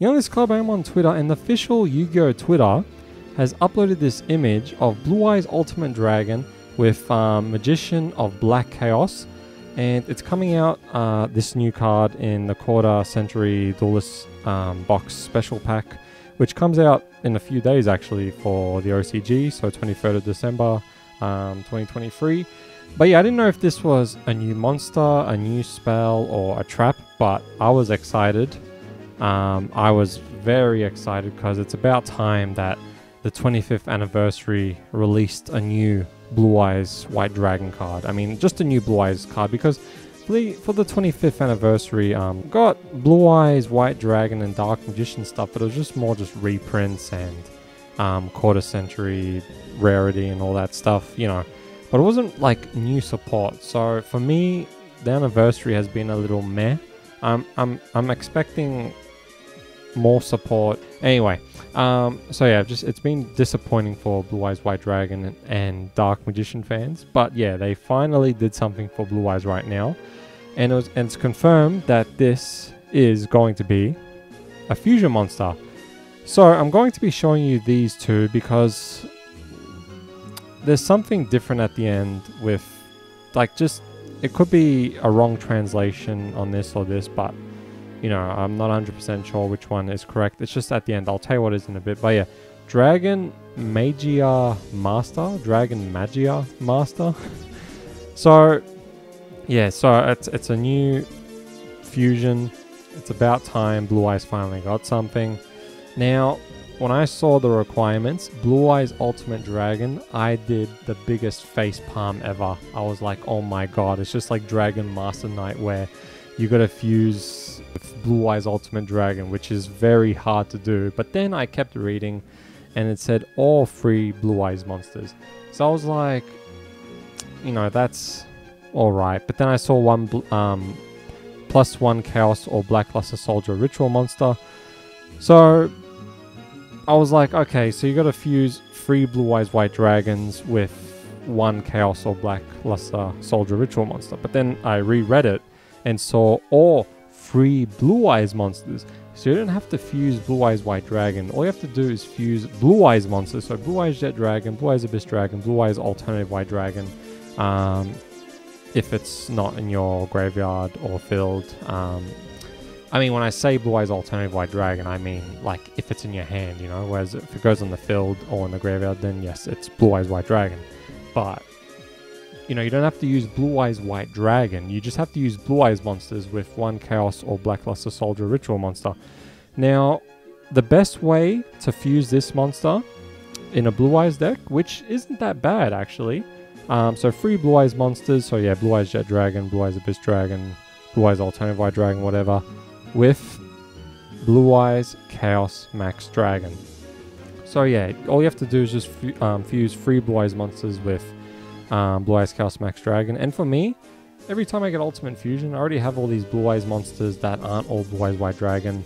This Club, I'm on Twitter, and the official Yu-Gi-Oh! Twitter has uploaded this image of Blue Eyes Ultimate Dragon with Magician of Black Chaos, and it's coming out, this new card in the Quarter Century Duelist box special pack, which comes out in a few days actually for the OCG, so 23rd of December 2023. But yeah, I didn't know if this was a new monster, a new spell, or a trap, but I was excited. I was very excited because it's about time that the 25th anniversary released a new Blue Eyes White Dragon card. I mean, just a new Blue Eyes card, because for the 25th anniversary, got Blue Eyes White Dragon and Dark Magician stuff, but it was just more just reprints and Quarter Century rarity and all that stuff, you know. But it wasn't like new support. So for me, the anniversary has been a little meh. I'm expecting more support. Anyway, so yeah, it's been disappointing for Blue Eyes White Dragon and Dark Magician fans. But yeah, they finally did something for Blue Eyes right now, and it's confirmed that this is going to be a fusion monster. So I'm going to be showing you these two because there's something different at the end with, like, just, it could be a wrong translation on this or this, but you know, I'm not 100% sure which one is correct. It's just at the end. I'll tell you what it is in a bit. But yeah, Dragon Magia Master. Dragon Magia Master. So, yeah, so it's a new fusion. It's about time Blue Eyes finally got something. Now, when I saw the requirements, Blue Eyes Ultimate Dragon, I did the biggest face palm ever. I was like, oh my god, it's just like Dragon Master Knight, where you gotta fuse with Blue Eyes Ultimate Dragon, which is very hard to do. But then I kept reading and it said all 3 Blue Eyes monsters. So I was like, you know, that's alright. But then I saw one +1 Chaos or Blackluster Soldier Ritual monster. So I was like, okay, so you gotta fuse 3 Blue Eyes White Dragons with 1 Chaos or Blackluster Soldier Ritual monster. But then I reread it and saw all 3 Blue Eyes monsters. So you don't have to fuse Blue Eyes White Dragon. All you have to do is fuse Blue Eyes monsters. So Blue Eyes Jet Dragon, Blue Eyes Abyss Dragon, Blue Eyes Alternative White Dragon. If it's not in your graveyard or field. I mean, when I say Blue Eyes Alternative White Dragon, I mean, like, if it's in your hand, you know. Whereas if it goes on the field or in the graveyard, then yes, it's Blue Eyes White Dragon. But you know, you don't have to use Blue Eyes White Dragon. You just have to use Blue Eyes monsters with 1 Chaos or Blackluster Soldier Ritual monster. Now, the best way to fuse this monster in a Blue Eyes deck, which isn't that bad actually. So 3 Blue Eyes monsters. So yeah, Blue Eyes Jet Dragon, Blue Eyes Abyss Dragon, Blue Eyes Alternative White Dragon, whatever, with Blue Eyes Chaos Max Dragon. So yeah, all you have to do is just fuse 3 Blue Eyes monsters with Blue Eyes Chaos Max Dragon. And for me, every time I get Ultimate Fusion, I already have all these Blue Eyes monsters that aren't all Blue Eyes White Dragon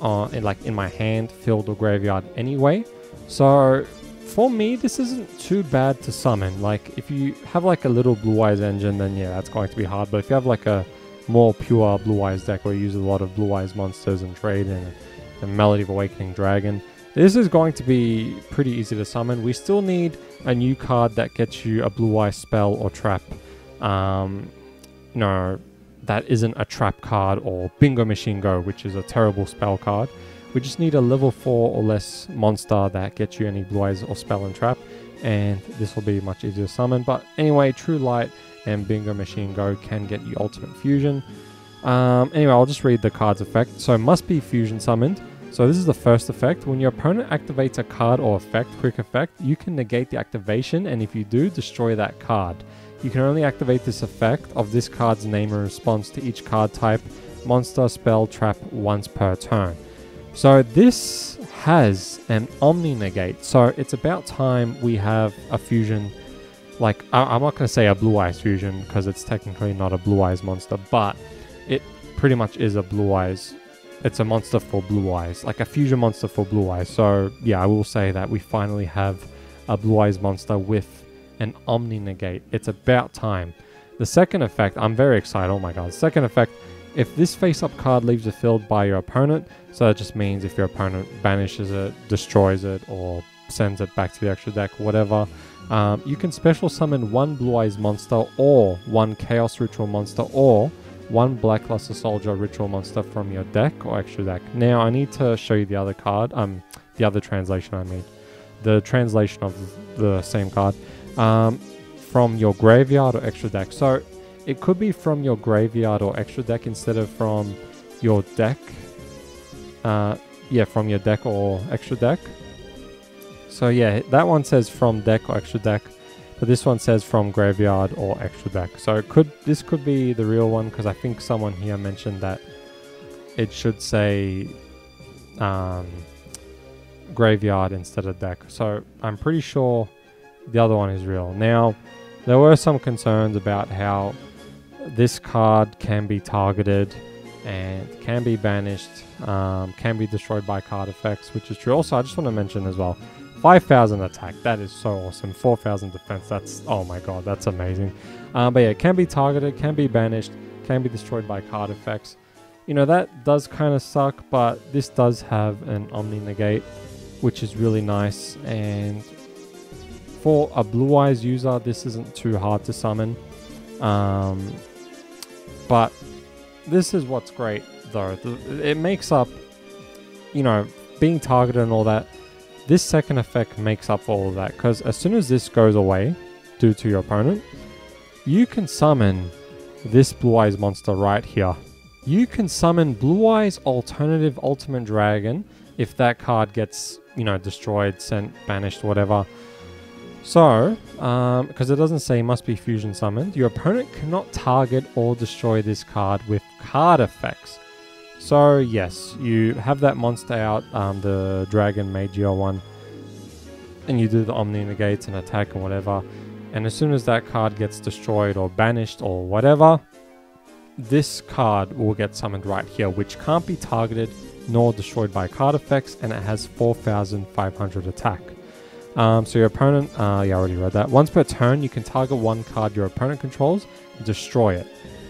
in my hand, field, or graveyard anyway. So for me, this isn't too bad to summon. Like, if you have like a little Blue Eyes engine, then yeah, that's going to be hard. But if you have like a more pure Blue Eyes deck where you use a lot of Blue Eyes monsters and trade and Melody of Awakening Dragon, this is going to be pretty easy to summon. We still need a new card that gets you a Blue Eye spell or trap. No, that isn't a trap card, or Bingo Machine Go, which is a terrible spell card. We just need a level 4 or less monster that gets you any Blue Eyes or spell and trap, and this will be much easier to summon. But anyway, True Light and Bingo Machine Go can get you Ultimate Fusion. Anyway, I'll just read the card's effect. So must be fusion summoned. So this is the first effect. When your opponent activates a card or effect, quick effect, you can negate the activation, and if you do, destroy that card. You can only activate this effect of this card's name in response to each card type, monster, spell, trap once per turn. So this has an Omni Negate. So it's about time we have a fusion. Like, I'm not going to say a Blue Eyes fusion because it's technically not a Blue Eyes monster, but it pretty much is a Blue Eyes. It's a monster for Blue Eyes, like a fusion monster for Blue Eyes. So yeah, I will say that we finally have a Blue Eyes monster with an Omni Negate. It's about time. The second effect, I'm very excited. Oh my god. The second effect, if this face-up card leaves the field by your opponent, So that just means if your opponent banishes it, destroys it, or sends it back to the extra deck, whatever, you can special summon one Blue Eyes monster or one Chaos Ritual monster or one Blackluster Soldier Ritual monster from your deck or extra deck. Now I need to show you the other card, the other translation I mean. The translation of the same card. From your graveyard or extra deck. So it could be from your graveyard or extra deck instead of from your deck. Yeah, from your deck or extra deck. So yeah, that one says from deck or extra deck, but this one says from graveyard or extra deck. So this could be the real one, because I think someone here mentioned that it should say graveyard instead of deck. So I'm pretty sure the other one is real. Now, there were some concerns about how this card can be targeted and can be banished, can be destroyed by card effects, which is true. Also, I just want to mention as well, 5,000 attack, that is so awesome. 4,000 defense, that's, oh my god, that's amazing. But yeah, it can be targeted, can be banished, can be destroyed by card effects. You know, that does kind of suck, but this does have an Omni Negate, which is really nice. And for a Blue Eyes user, this isn't too hard to summon. But this is what's great though. It makes up, you know, being targeted and all that. This second effect makes up for all of that, because as soon as this goes away due to your opponent, you can summon this Blue Eyes monster right here. You can summon Blue Eyes Alternative Ultimate Dragon if that card gets, you know, destroyed, sent, banished, whatever. So, because it doesn't say must be fusion summoned, your opponent cannot target or destroy this card with card effects. So yes, you have that monster out, the Dragon Magia one, and you do the Omni Negates and attack and whatever, and as soon as that card gets destroyed or banished or whatever, this card will get summoned right here, which can't be targeted nor destroyed by card effects, and it has 4,500 attack. So your opponent, yeah, I already read that. Once per turn, you can target one card your opponent controls and destroy it.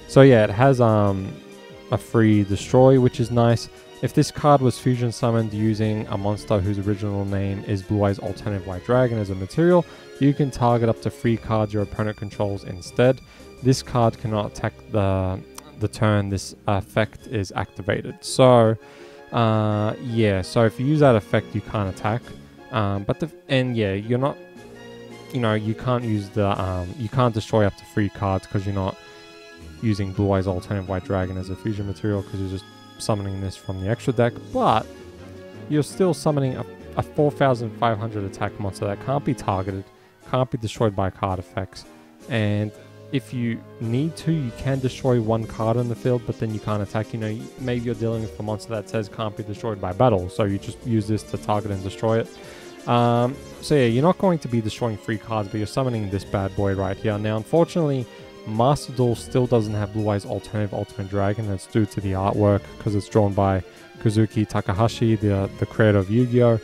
So yeah, it has a free destroy, which is nice. If this card was fusion summoned using a monster whose original name is Blue Eyes Alternative White Dragon as a material, you can target up to 3 cards your opponent controls instead. This card cannot attack the turn this effect is activated. So yeah, so if you use that effect, you can't attack. And yeah, you're not, you know, you can't use the, you can't destroy up to 3 cards because you're not using Blue Eyes Alternative White Dragon as a fusion material, because you're just summoning this from the extra deck, but you're still summoning a 4,500 attack monster that can't be targeted, can't be destroyed by card effects, and if you need to, you can destroy one card on the field, but then you can't attack. You know, maybe you're dealing with a monster that says can't be destroyed by battle, so you just use this to target and destroy it. So yeah, you're not going to be destroying 3 cards, but you're summoning this bad boy right here. Now, unfortunately, Master Duel still doesn't have Blue Eyes Alternative Ultimate Dragon. That's due to the artwork, because it's drawn by Kazuki Takahashi, the creator of Yu-Gi-Oh!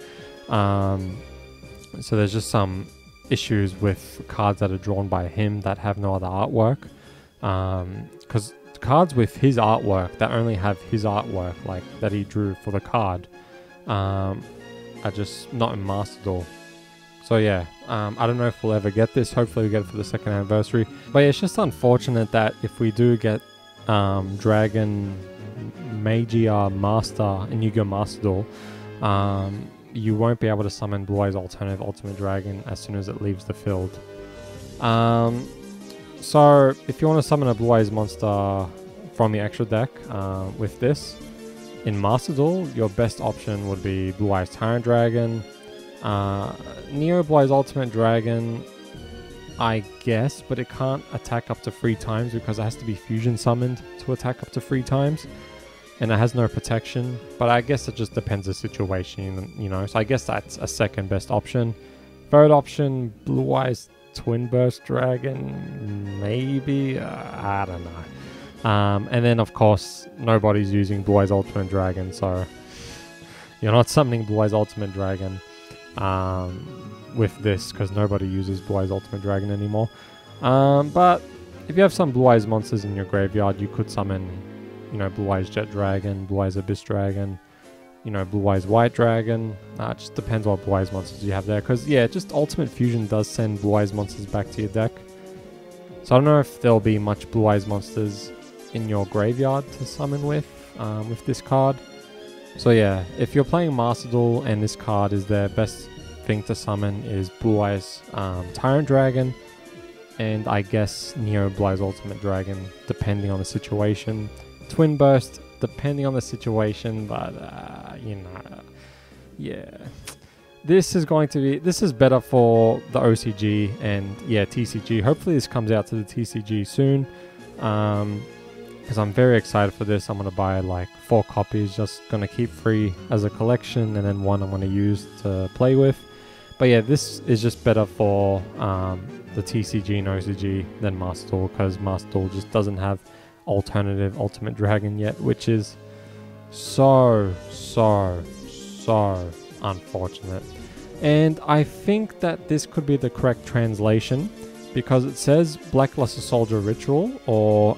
So there's just some issues with cards that are drawn by him that have no other artwork. Because cards with his artwork that only have his artwork, like that he drew for the card, are just not in Master Duel. So yeah, I don't know if we'll ever get this. Hopefully we get it for the 2nd anniversary. But yeah, it's just unfortunate that if we do get Dragon Magia Master in Yu-Gi-Oh! Master Duel, you won't be able to summon Blue Eyes Alternative Ultimate Dragon as soon as it leaves the field. So if you want to summon a Blue Eyes monster from the extra deck with this in Master Duel, your best option would be Blue Eyes Tyrant Dragon, Neo Blue Eyes Ultimate Dragon, I guess, but it can't attack up to 3 times because it has to be fusion summoned to attack up to 3 times, and it has no protection. But I guess it just depends the situation, you know, so I guess that's a 2nd best option. 3rd option, Blue Eyes Twin Burst Dragon, maybe, I don't know. And then of course nobody's using Blue Eyes Ultimate Dragon, so you're not summoning Blue Eyes Ultimate Dragon with this, because nobody uses Blue Eyes Ultimate Dragon anymore. But if you have some Blue Eyes monsters in your graveyard, you could summon, you know, Blue Eyes Jet Dragon, Blue Eyes Abyss Dragon, you know, Blue Eyes White Dragon. It just depends what Blue Eyes monsters you have there. Because, yeah, just Ultimate Fusion does send Blue Eyes monsters back to your deck. So I don't know if there'll be much Blue Eyes monsters in your graveyard to summon with this card. So yeah, if you're playing Master Duel and this card is their best thing to summon is Blue Eyes Tyrant Dragon, and I guess Neo Blue Eyes Ultimate Dragon, depending on the situation. Twin Burst, depending on the situation, but you know, yeah. This is better for the OCG and yeah, TCG. Hopefully this comes out to the TCG soon. Because I'm very excited for this. I'm going to buy like 4 copies, just going to keep 3 as a collection, and then 1 I'm going to use to play with. But yeah, this is just better for the TCG and OCG than Master Duel, because Master Duel just doesn't have alternative Ultimate Dragon yet, which is so unfortunate. And I think that this could be the correct translation, because it says Blackluster Soldier Ritual or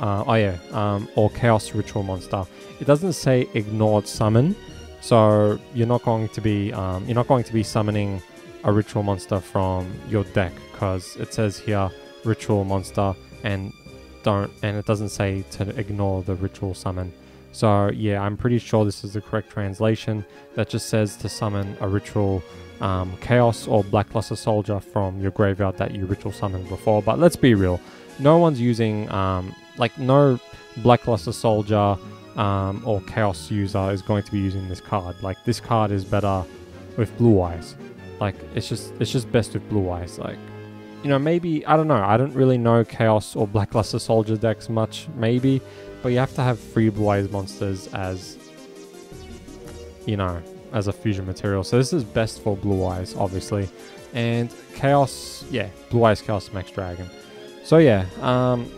or Chaos Ritual Monster. It doesn't say Ignored Summon, so you're not going to be summoning a Ritual Monster from your deck, because it says here Ritual Monster and it doesn't say to ignore the Ritual Summon. So yeah, I'm pretty sure this is the correct translation. That just says to summon a Ritual Chaos or Blackluster Soldier from your graveyard that you Ritual summoned before. But let's be real, no one's using no Blackluster Soldier or Chaos user is going to be using this card. Like, this card is better with Blue Eyes. Like, it's just best with Blue Eyes. Like, you know, maybe, I don't know, I don't really know Chaos or Blackluster Soldier decks much, maybe, but you have to have 3 Blue Eyes monsters as, you know, as a fusion material. So this is best for Blue Eyes, obviously. And Chaos, yeah, Blue Eyes Chaos Max Dragon. So yeah,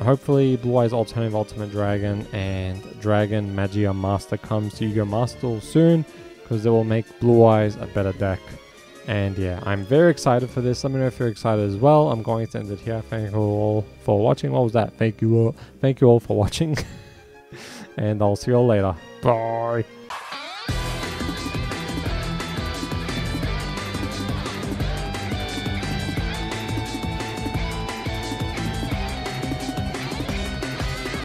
hopefully Blue Eyes Alternative Ultimate Dragon and Dragon Magia Master comes to Yu-Gi-Oh! Master Duel soon, because they will make Blue Eyes a better deck. And yeah, I'm very excited for this. Let me know if you're excited as well. I'm going to end it here. Thank you all for watching. What was that? Thank you all for watching. And I'll see you all later. Bye.